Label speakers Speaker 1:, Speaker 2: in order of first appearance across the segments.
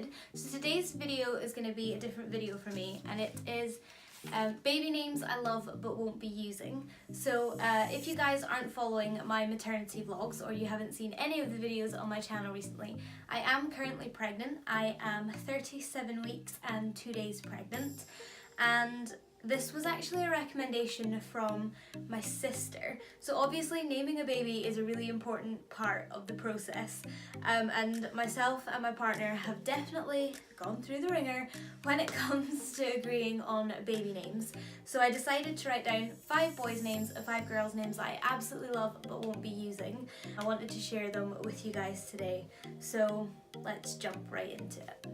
Speaker 1: RoseTinted. So today's video is going to be a different video for me, and it is baby names I love but won't be using. So if you guys aren't following my maternity vlogs, or you haven't seen any of the videos on my channel recently, I am currently pregnant. I am 37 weeks and 2 days pregnant, and this was actually a recommendation from my sister. So obviously naming a baby is a really important part of the process, and myself and my partner have definitely gone through the ringer when it comes to agreeing on baby names. So I decided to write down 5 boys' names and 5 girls' names that I absolutely love but won't be using. I wanted to share them with you guys today, so let's jump right into it.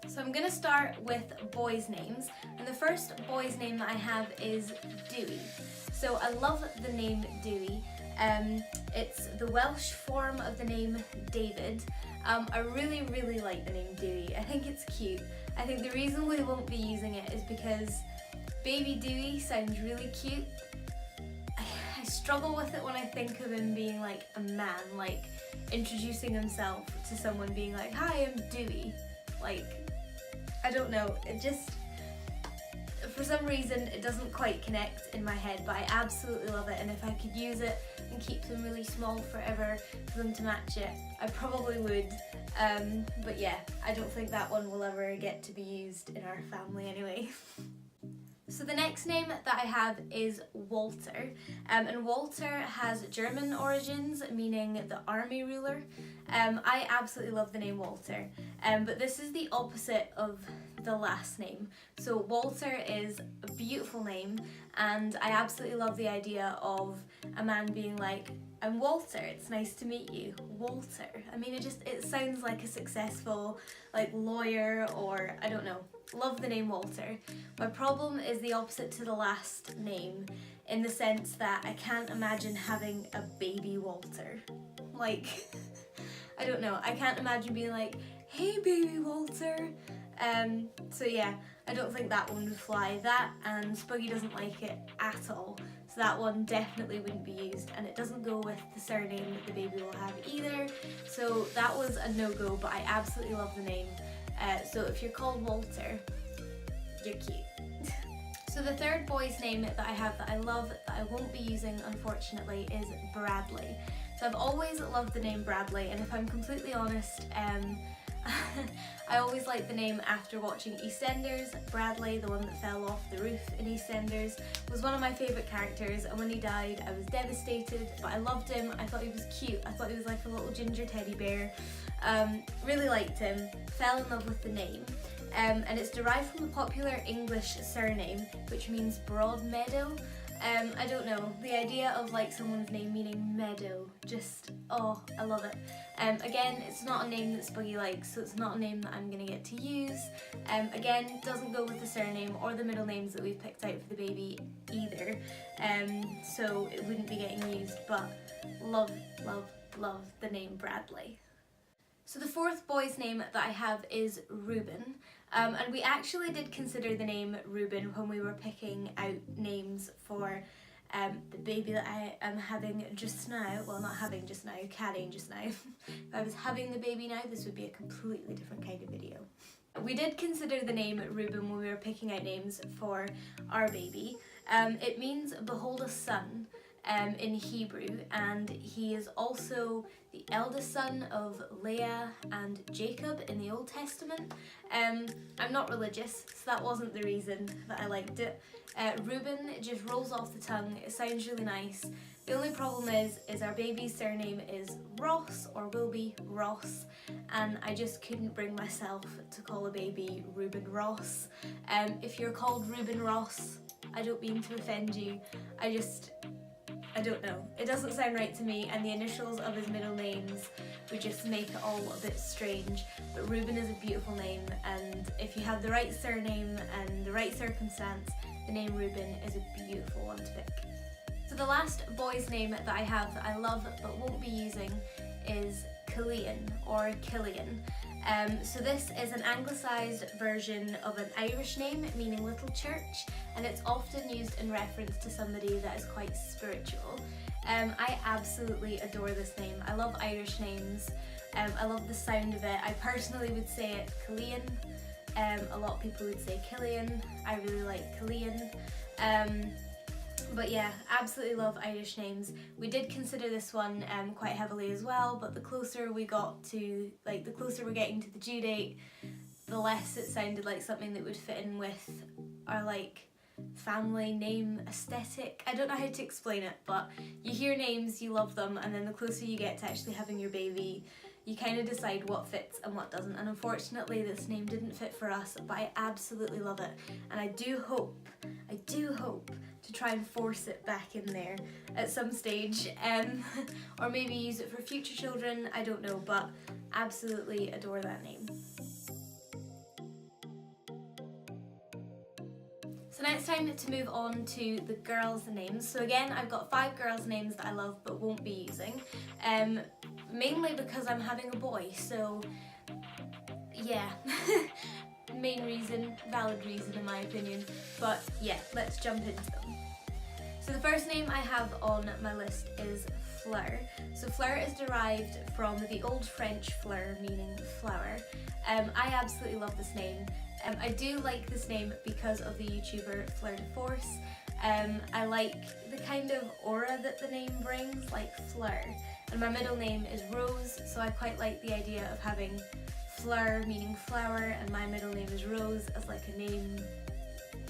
Speaker 1: So I'm going to start with boys' names, and the first boy's name that I have is Dewey. So I love the name Dewey. It's the Welsh form of the name David. I really like the name Dewey. I think it's cute. I think the reason we won't be using it is because baby Dewey sounds really cute. I struggle with it when I think of him being like a man, like introducing himself to someone being like, "Hi, I'm Dewey." Like, I don't know, it just, for some reason it doesn't quite connect in my head, but I absolutely love it, and if I could use it and keep them really small forever for them to match it, I probably would. But yeah, I don't think that one will ever get to be used in our family anyway. So the next name that I have is Walter, and Walter has German origins, meaning the army ruler. I absolutely love the name Walter, but this is the opposite of the last name. So Walter is a beautiful name, and I absolutely love the idea of a man being like, "I'm Walter, it's nice to meet you, Walter." I mean, it sounds like a successful like lawyer, or I don't know. Love the name Walter. My problem is the opposite to the last name, in the sense that I can't imagine having a baby Walter. Like, I don't know, I can't imagine being like, "Hey baby Walter." So yeah, I don't think that one would fly. That, and Spuggy doesn't like it at all, so that one definitely wouldn't be used, and it doesn't go with the surname that the baby will have either, so that was a no-go, but I absolutely love the name. So if you're called Walter, you're cute. So the third boy's name that I have that I love that I won't be using unfortunately is Bradley. So I've always loved the name Bradley, and if I'm completely honest, I always liked the name after watching EastEnders. Bradley, the one that fell off the roof in EastEnders, was one of my favourite characters, and when he died I was devastated, but I loved him. I thought he was cute. I thought he was like a little ginger teddy bear. Really liked him, fell in love with the name, and it's derived from the popular English surname, which means broad meadow. I don't know, the idea of like someone's name meaning meadow, just, oh, I love it. Again, it's not a name that Spuggy likes, so it's not a name that I'm going to get to use. Again, doesn't go with the surname or the middle names that we've picked out for the baby either, so it wouldn't be getting used, but love the name Bradley. So the fourth boy's name that I have is Reuben, and we actually did consider the name Reuben when we were picking out names for the baby that I am having just now. Well, not having just now, carrying just now. If I was having the baby now, this would be a completely different kind of video. We did consider the name Reuben when we were picking out names for our baby. It means behold a son in Hebrew, and he is also the eldest son of Leah and Jacob in the Old Testament. I'm not religious, so that wasn't the reason that I liked it. Reuben just rolls off the tongue, it sounds really nice. The only problem is our baby's surname is Ross, or will be Ross, and I just couldn't bring myself to call a baby Reuben Ross. If you're called Reuben Ross, I don't mean to offend you, I don't know, it doesn't sound right to me, and the initials of his middle names would just make it all a bit strange. But Reuben is a beautiful name, and if you have the right surname and the right circumstance, the name Reuben is a beautiful one to pick. So the last boy's name that I have that I love but won't be using is Killian, or Killian. So this is an anglicised version of an Irish name meaning little church, and it's often used in reference to somebody that is quite spiritual. I absolutely adore this name. I love Irish names. I love the sound of it. I personally would say it Cillian. A lot of people would say Killian. I really like Cillian. But yeah, absolutely love Irish names. We did consider this one quite heavily as well, but the closer we got to, like, the closer we're getting to the due date, the less it sounded like something that would fit in with our, like, family name aesthetic. I don't know how to explain it, but you hear names, you love them, and then the closer you get to actually having your baby, you kind of decide what fits and what doesn't. And unfortunately this name didn't fit for us, but I absolutely love it, and I do hope to try and force it back in there at some stage, or maybe use it for future children, I don't know, but absolutely adore that name. So now it's time to move on to the girls' names. So again, I've got 5 girls' names that I love but won't be using, mainly because I'm having a boy, so yeah. Main reason, valid reason in my opinion, but yeah, let's jump into them. So the first name I have on my list is Fleur. So Fleur is derived from the old French fleur, meaning flower. I absolutely love this name. I do like this name because of the YouTuber Fleur de Force. I like the kind of aura that the name brings, like Fleur. And my middle name is Rose, so I quite like the idea of having Fleur meaning flower and my middle name is Rose as like a name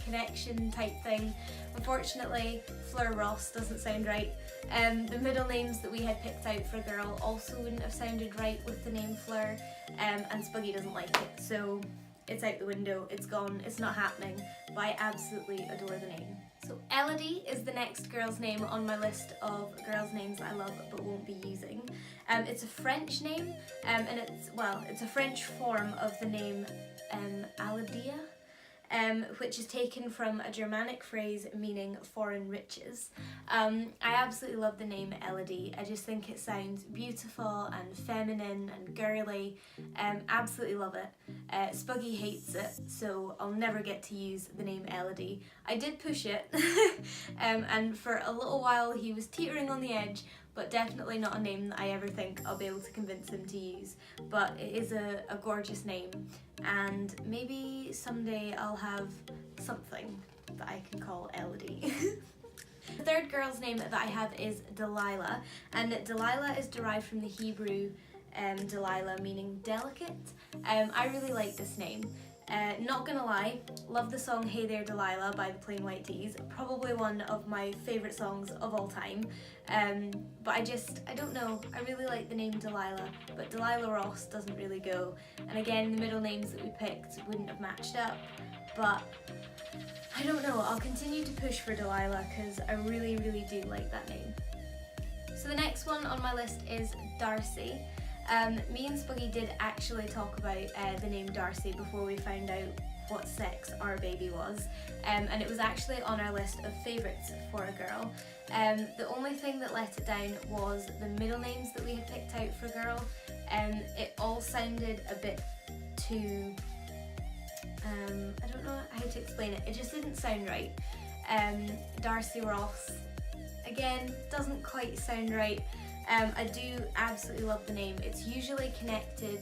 Speaker 1: connection type thing. Unfortunately, Fleur Ross doesn't sound right. The middle names that we had picked out for a girl also wouldn't have sounded right with the name Fleur, and Spuggy doesn't like it, so it's out the window, it's gone, it's not happening, but I absolutely adore the name. So Elodie is the next girl's name on my list of girls' names that I love but won't be using. It's a French name, and it's a French form of the name Alodia, which is taken from a Germanic phrase meaning foreign riches. I absolutely love the name Elodie. I just think it sounds beautiful and feminine and girly. Absolutely love it. Spuggy hates it, so I'll never get to use the name Elodie. I did push it, and for a little while he was teetering on the edge, but definitely not a name that I ever think I'll be able to convince him to use. But it is a gorgeous name, and maybe someday I'll have something that I can call Elodie. The third girl's name that I have is Delilah, and Delilah is derived from the Hebrew Delilah, meaning delicate. I really like this name. Not gonna lie, love the song Hey There Delilah by the Plain White T's, probably one of my favourite songs of all time, but I don't know, I really like the name Delilah, but Delilah Ross doesn't really go, and again the middle names that we picked wouldn't have matched up, but I don't know, I'll continue to push for Delilah because I really do like that name. So the next one on my list is Darcy. Me and Spuggy did actually talk about the name Darcy before we found out what sex our baby was, and it was actually on our list of favourites for a girl. The only thing that let it down was the middle names that we had picked out for a girl. It all sounded a bit too, I don't know how to explain it, it just didn't sound right. Darcy Ross, again, doesn't quite sound right. I do absolutely love the name. It's usually connected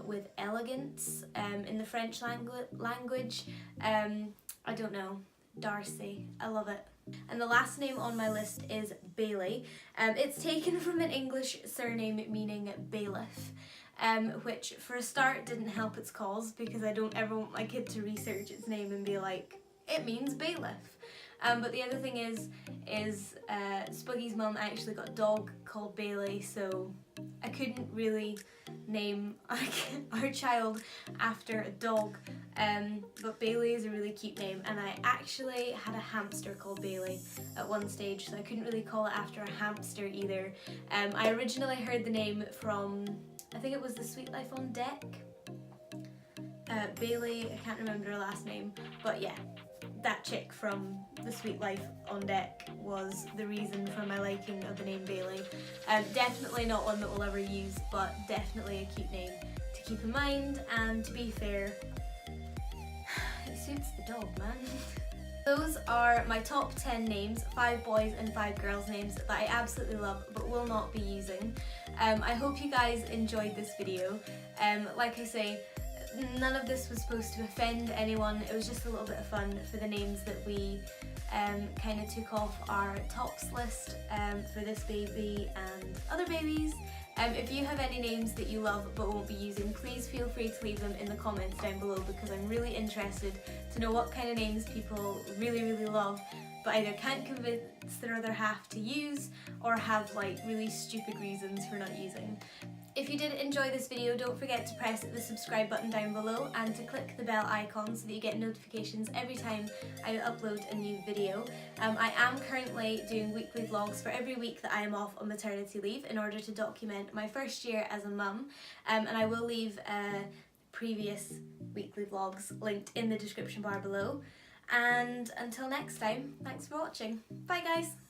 Speaker 1: with elegance in the French language. I don't know, Darcy, I love it. And the last name on my list is Bailey. It's taken from an English surname meaning bailiff, which for a start didn't help its cause because I don't ever want my kid to research its name and be like, it means bailiff. But the other thing is Spuggy's mum actually got a dog called Bailey, so I couldn't really name our child after a dog, but Bailey is a really cute name, and I actually had a hamster called Bailey at one stage, so I couldn't really call it after a hamster either. I originally heard the name from, I think it was The Sweet Life on Deck. Bailey, I can't remember her last name, but yeah, that chick from The Sweet Life on Deck was the reason for my liking of the name Bailey. Definitely not one that we'll ever use, but definitely a cute name to keep in mind, and to be fair, it suits the dog, man. Those are my top 10 names, 5 boys and 5 girls names that I absolutely love but will not be using. I hope you guys enjoyed this video. Like I say, none of this was supposed to offend anyone, it was just a little bit of fun for the names that we kind of took off our tops list for this baby and other babies. If you have any names that you love but won't be using, please feel free to leave them in the comments down below, because I'm really interested to know what kind of names people really love but either can't convince their other half to use or have like really stupid reasons for not using. If you did enjoy this video, don't forget to press the subscribe button down below and to click the bell icon so that you get notifications every time I upload a new video. I am currently doing weekly vlogs for every week that I am off on maternity leave in order to document my first year as a mum, and I will leave previous weekly vlogs linked in the description bar below. And until next time, thanks for watching. Bye guys!